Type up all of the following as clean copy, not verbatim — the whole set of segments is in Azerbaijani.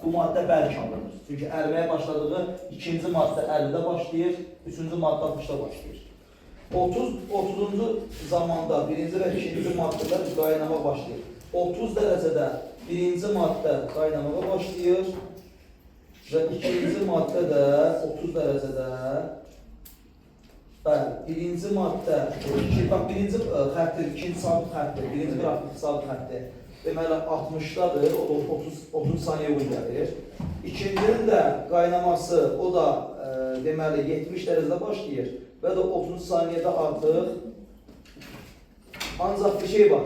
bu maddə bərk alınır. Çünki əriməyə başladığı ikinci maddə 50-də başlayır, üçüncü maddə 60-da başlayır. 30-cu zamanda birinci və ikinci maddələr qaynama başlayır. 30 dərəcədə birinci maddə qaynamağa başlayır və ikinci maddə də 30 dərəcədə birinci maddə, birinci xəttdir, ikinci sabit xəttdir, birinci qrafik sabit xəttdir. Deməli 60-dadır, o 30 saniyə uyğun gəlir. İkincinin də qaynaması, o da deməli 70 dərəcədə başlayır və də 30 saniyədə artıq. Ancaq bir şey var,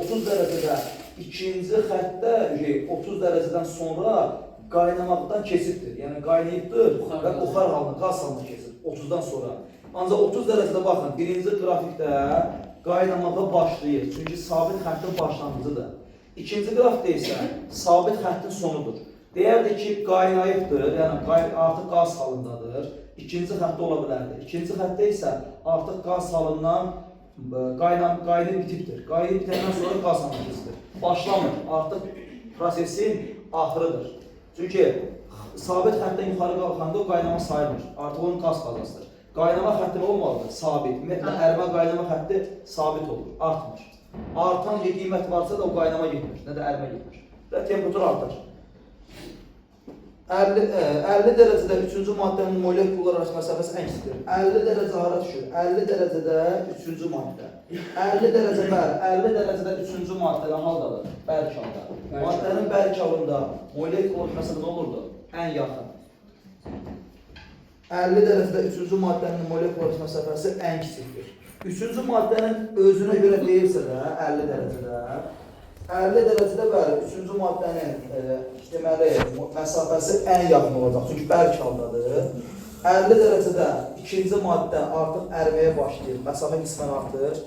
30 dərəcədə ikinci xəttdə 30 dərəcədən sonra qaynamaqdan keçibdir. Yəni qaynayıbdır və buxar halına, qaz halına keçib 30-dan sonra. Ancaq 30 dərəcədə baxın, birinci qrafikdə qaynamağa başlayır. Çünki sabit xəttin başlanğıcıdır. İkinci qrafikdə isə sabit xəttin sonudur. Deyərdik ki, qaynayıbdır, yəni artıq qaz halındadır. İkinci xəttdə ola bilərdi. İkinci xəttdə isə artıq qaz halından qaynayıb bitibdir. Qaynayıb bitəndən sonra qaz halına keçibdir. Başlamır, artıq prosesin axırıdır. Çünki sabit xəttdən yuxarı qalxanda o qaynama sayılmır. Artıq onun qaz fazasıdır. Qaynama xətti olmalıdır, sabit. Ümumiyyətlə, ərimə qaynama xətti sabit olur, artmır. Artan qiymət varsa da o qaynama getmir, nə də ərimə getmir. Və temperatur artar. 50 dərəcədə 3-cü maddənin moleküllər arası məsafəsi ən kiçikdir. 50 dərəcə hara düşür? 50 dərəcədə 3-cü maddə. 50 dərəcədə 3-cü maddə nə haldadır? Bərk halda. Maddənin bərk halında moleküllər məsafəsi nə olurdu? Ən yaxın. 50 dərəcədə 3-cü maddənin molekül məsafəsi ən kiçikdir. 3-cü maddənin özünə görə deyilsə də 50 dərəcədə, 50 dərəcədə bəli 3-cü maddənin deməli məsafəsi ən yaxın olacaq. Çünki bərk haldadır. 50 dərəcədə ikinci maddə artıq əriməyə başlayır, məsafə qismən artır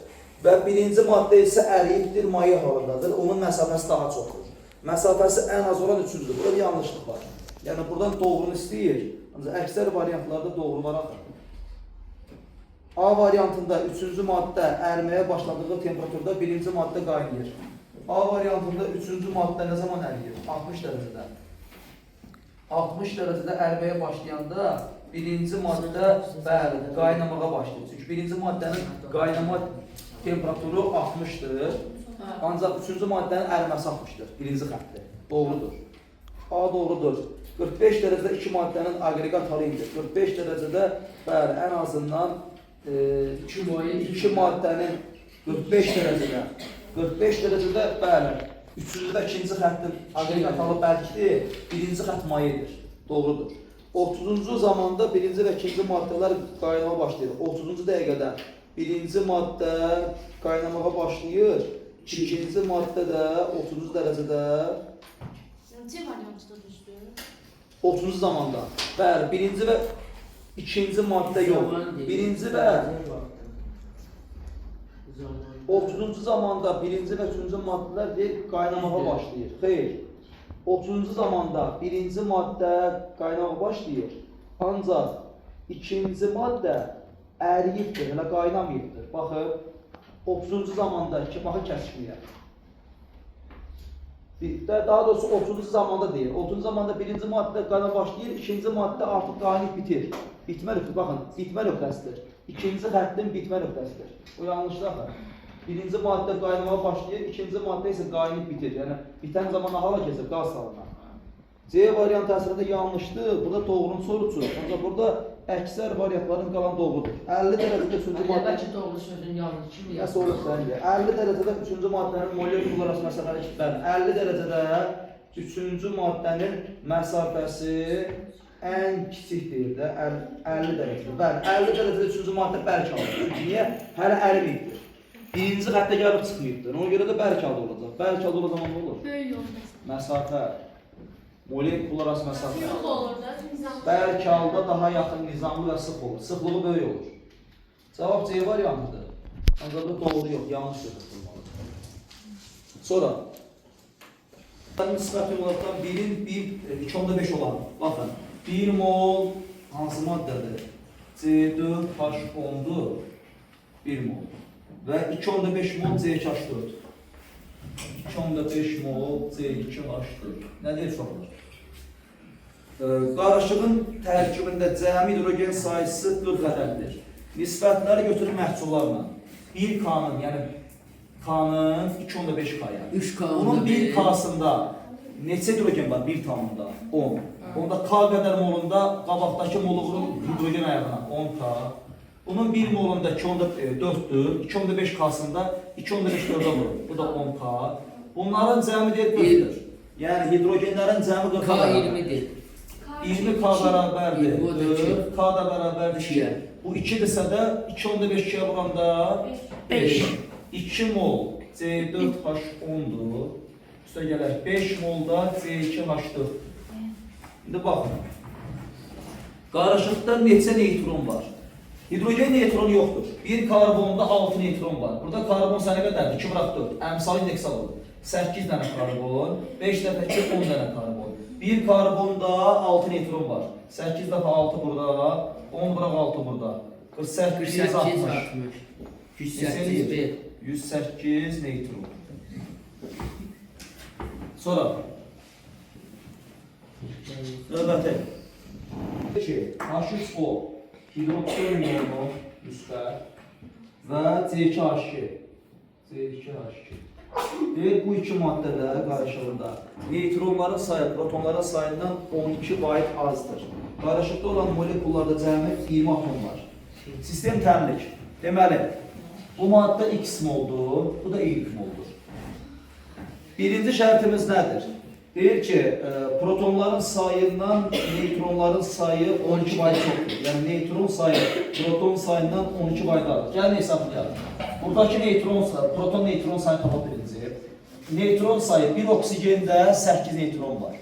və birinci maddə isə əriyibdir, maye halındadır. Onun məsafəsi daha çoxdur. Məsafəsi ən az olan 3-cüdür. Burada bir yanlışlıq var. Yəni buradan doğrunu istəyir. Ancaq əksər variantlarda doğrular axır. A variantında 3-cü maddə əriməyə başladığı temperaturda birinci maddə qaynayır. A variantında 3-cü maddə nə zaman əriyir? 60 dərəcədə. 60 dərəcədə əriməyə başlayanda birinci maddə qaynamağa başlayır. Çünki birinci maddənin qaynama temperaturu 60-dır. Ancaq 3-cü maddənin əriməsi 60-dır. Birinci xəttdir. Doğrudur. A doğrudur. 45 dərəcədə iki maddənin aqreqat halı idir. 45 dərəcədə bəli, ən azından iki maddənin 45 dərəcədə bəli, üçüncüdə ikinci xəttin aqreqat halı bərkdir, birinci xətt mayedir. Doğrudur. 30-cu zamanda birinci və ikinci maddələr qaynamağa başlayır. 30-cu dəqiqədə birinci maddə qaynamağa başlayır, ikinci maddə də 30-cu dərəcədə 30-cu zamanda. Bəli, birinci və ikinci maddə yox. Birinci və 30-cu zamanda birinci və üçüncü maddələr qaynamağa başlayır. Xeyr. 30-cu zamanda birinci maddə qaynamağa başlayır. Ancaq ikinci maddə əriyibdir, elə qaynamayıbdır. Baxın, 30-cu zamanda baxın kəskinliyə. Daha doğrusu 30-cu zamanda deyil. 30-cu zamanda birinci maddə qaynamağa başlayır, ikinci maddə artıq qaynayıb bitir. Bitmə nöqtəsi, baxın, bitmə nöqtəsidir. İkinci xəttin bitmə nöqtəsidir. O yanlışdır. Birinci maddə qaynamağa başlayır, ikinci maddə isə qaynayıb bitir. Yəni, bitən zaman hala keçir, qaz halına. C variantı əslində yanlışdır, burada doğrunu sorucu. Ancaq burada əksər variantların qalan doğrudur. 50 dərəcədə 3-cü maddə... Bəlkə doğru sözün yanlış kimi yazılır. Nəsə olur səncə? 50 dərəcədə 3-cü maddənin molekül arası məsafəsi eşitlər. 50 dərəcədə 3-cü maddənin məsafəsi ən kiçikdir də 50 dərəcədə. Bəli, 50 dərəcədə 3-cü maddə bərk alır. Çünki niyə? Hələ ərimiyibdir. Birinci xəttə gəlib çıxmayıbdır. Ona görə də bərk halda olacaq. Bərk halda olan zaman nə olur? Böyük olmaz. Məsafə. Molekul arası məsafə. Sıx olur da, nizamlı. Bərk halda daha yaxın nizamlı və sıx olur. Sıxlığı böyük olur. Cavab C variantıdır. Ancaq da doğru yox, yanlış götürülməlidir. Sonra nisbət ümumiyyətdən 1-in 2.5 olan, baxın, 1 mol hansı maddədir? C4H10'dur, 1 mol. Və 2.5 mol C2H4. 2.5 mol C2H4. Nədir çoxdur? Qarışığın tərkibində cəmi hidrogen sayısı 4 ədəddir. Nisbətləri götürün məhsullarla. 1 K-nın, yəni K-nın 2.5 K-ya. 3K. Bunun 1 K-sında neçə hidrogen var? 1 tamında 10. Onda K qədər molunda qabaqdakı molu hidrogen ayağına 10 K. Bunun 1 molunda 2.4-dür. 2.5 K-sında 2.5 4-ə vurur. Bu da 10 K. Bunların cəmi deyil 4-dür. Yəni hidrogenlərin cəmi 40 K 20'dir. 20 K bərabərdir. 4 K da bərabərdir 2. Bu 2-dirsə də 2.5 2-yə vuranda 5. 2 mol C4H10-dur. Üstə gələk 5 molda C2H4. İndi baxın. Qarışıqda neçə neytron var? Hidrogen neytronu yoxdur. Bir karbonda 6 neytron var. Burada karbon sənə qədərdir? 2 bıraq 4. Əmsal indeks alır. 8 dənə karbon, 5 dəfə 2, 10 dənə karbon. Bir karbonda 6 neytron var. 8 dəfə 6 burada, 10 bıraq 6 burada. 48, 60. 108, 108 neytron. Sonra növbəti 2 H3O hidroksiyon iyonu müsbət və C2H2 C2H2 deyir, bu iki maddədə qarışığında neytronların sayı protonların sayından 12 bayt azdır. Qarışıqda olan molekullarda cəmi 20 atom var. Sistem təmlik. Deməli, bu maddə X moldur, bu da Y moldur. Birinci şərtimiz nədir? Deyir ki, protonların sayından neytronların sayı 12 bayt çoxdur. Yəni neytron sayı proton sayından 12 bayt azdır. Gəlin hesablayalım. Buradakı proton neytron sayı tapa birinci. Neytron sayı bir oksigende 8 neytron var.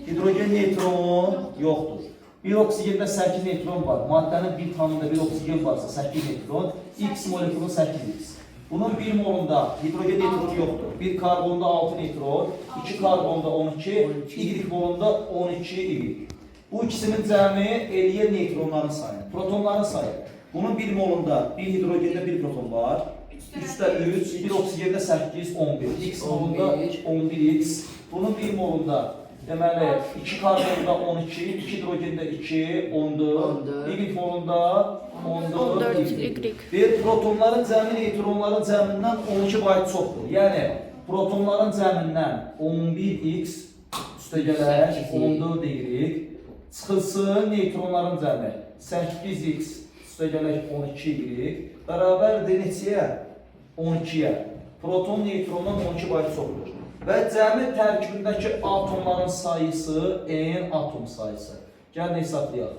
Hidrogen neytron yoxdur. Bir oksigende 8 neytron var. Maddenin bir tamında bir oksigen varsa 8 neytron. X molekülü 8X. Bunun bir molunda hidrogen neytronu yoxdur. Bir karbonda 6 neytron, 2 karbonda 12, Y molunda 12 Y. Bu ikisinin cəmi eləyən neytronların sayı, protonların sayı. Bunun bir molunda bir hidrogende bir proton var. 3'də 3, bir oksigende 8, 11. X molunda 11X. Bunun bir molunda deməli 2 karbonda 12, 2 hidrogende 2, 14. Y molunda 14 Y. Bir protonların cəmi neytronların cəmindən 12 bayt çoxdur. Yəni protonların cəmindən 11X üstə gələk 14 Y. Çıxılsın neytronların cəmi 8X üstə gələk 12Y. Bərabərdir neçəyə? 12-yə. Proton neytrondan 12 bayt çoxdur. Və cəmi tərkibindəki atomların sayısı N atom sayısı. Gəlin hesablayaq.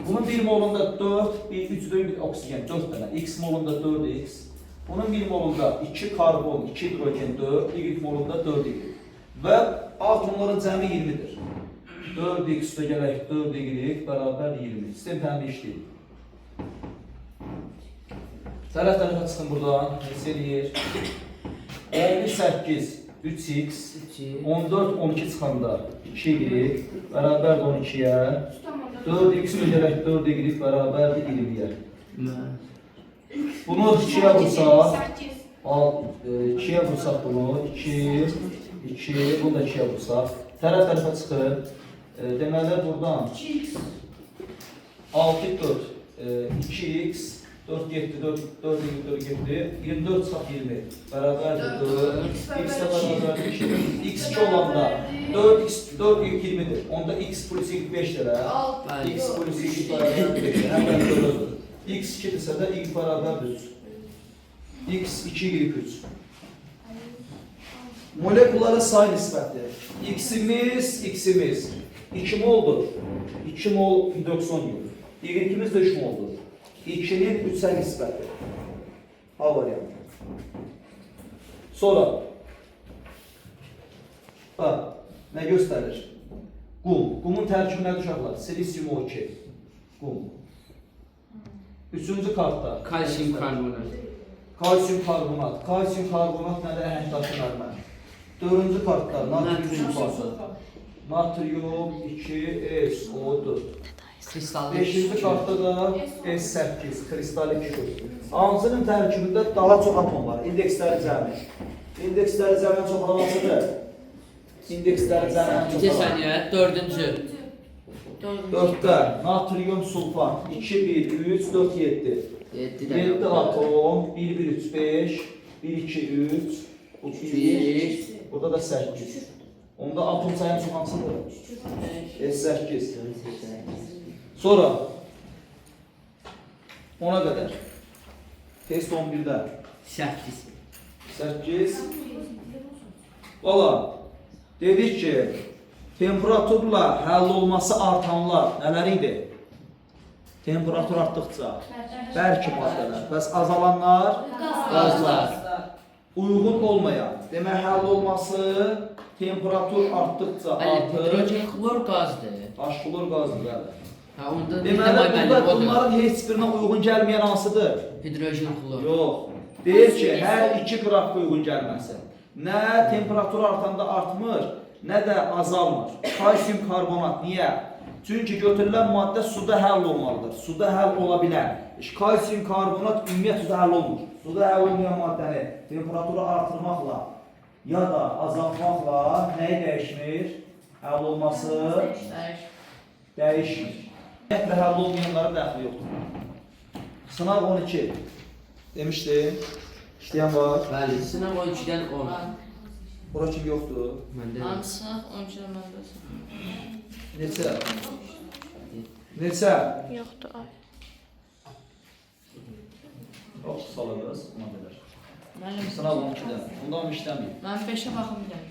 Bunun bir molunda 4, bir 3 bir oksigen 4 dənə. X molunda 4X. Bunun bir molunda 2 karbon, 2 hidrogen 4, Y molunda 4Y. Və atomların cəmi 20-dir. 4X üstə gələk 4Y bərabər 20. Sistem təmin işləyir. Tərəf-tərəfə çıxın buradan. Neçə eləyir? 11, 8, 3X, 14, 12 çıxanda 2Y bərabər 12-yə. 4X ödərək 4Y bərabərdir 20-yə. Bunu 2-yə vursaq, 2-yə vursaq bunu, 2, 2, bunu da 2-yə vursaq. Tərəf-tərəfə çıxır. Deməli buradan 6, 4, 2X, 4 getdi, 4 getdi, 24 çıxaq 20. Bərabərdir 4, X də bərabərdir 2. X2 olanda 4 20'dir. Onda X plus Y 5 lira. X plus Y bərabərdir 5 lira. Həmən böylədir. X 2-dirsə də Y bərabərdir 3. X 2, Y 3. Molekullara say nisbəti. X'imiz 2 moldur. 2 mol hidroksiyondur. Y2'miz də 3 moldur. 2'nin 3'ə nisbəti. A variantı. Sonra bax, nə göstərir? Qum. Qumun tərkibi nədir uşaqlar? Silisium O2. Qum. Üçüncü kartda kalsiyum karbonat. Kalsiyum karbonat. Kalsiyum karbonat nədir? Əhəngdaşı mərmər. Dördüncü kartda natrium sulfatı. Natrium 2SO4. Kristallı. Beşinci kartda da S8 kristalik kükürt. Hansının tərkibində daha çox atom var. İndeksləri cəmi. İndeksləri cəmi çox olmasıdır. İndeksləri cəmi İki saniye, dördüncü. 4'də natrium sulfat 2, 1, 3, 4, 7. 7 atom, 1, 1, 3, 5, 1, 2, 3, bu 1, burada da 8. Onda atom sayımız hansıdır? 8. Sonra ona qədər. Test 11'də. 8. 8. Valla, dedik ki, temperaturla həll olması artanlar nələr idi? Temperatur artdıqca bərk maddələr, bəs azalanlar Qazlar. uyğun olmayan. Demək, həll olması temperatur artdıqca Bəli, artır. hidrogen xlor qazdır. Daşqulur qazdır, bəli. Ha, onda Deməli, burada odur. bunların heç birinə uyğun gəlməyən hansıdır? Hidrogen xlor. Yox. Deyir ki, hər iki qrafqa uyğun gəlməsi. Nə temperatur artanda artmır, nə də azalmır. Kalsium karbonat. Niyə? Çünki götürülən maddə suda həll olmalıdır. Suda həll ola bilər. Kalsium karbonat ümumiyyətlə həll olmur. Suda həll olmayan maddəni temperaturu artırmaqla ya da azaltmaqla nəyi dəyişmir? Həll olması dəyişmir. Ümumiyyətlə həll olmayanlara dəxli yoxdur. Sınaq 12. Demişdim. İşləyən var. Bəli, sınaq 12-dən 10. Bura kim yoxdur? Məndə Hansı 12-dən məndəsin? Neçə? Neçə? Yoxdur, ay. Çox salırız, ona qədər. Müəllim, Sınaq 12-dən. Ondan işləməyib. mən 5-ə baxım bir dənə.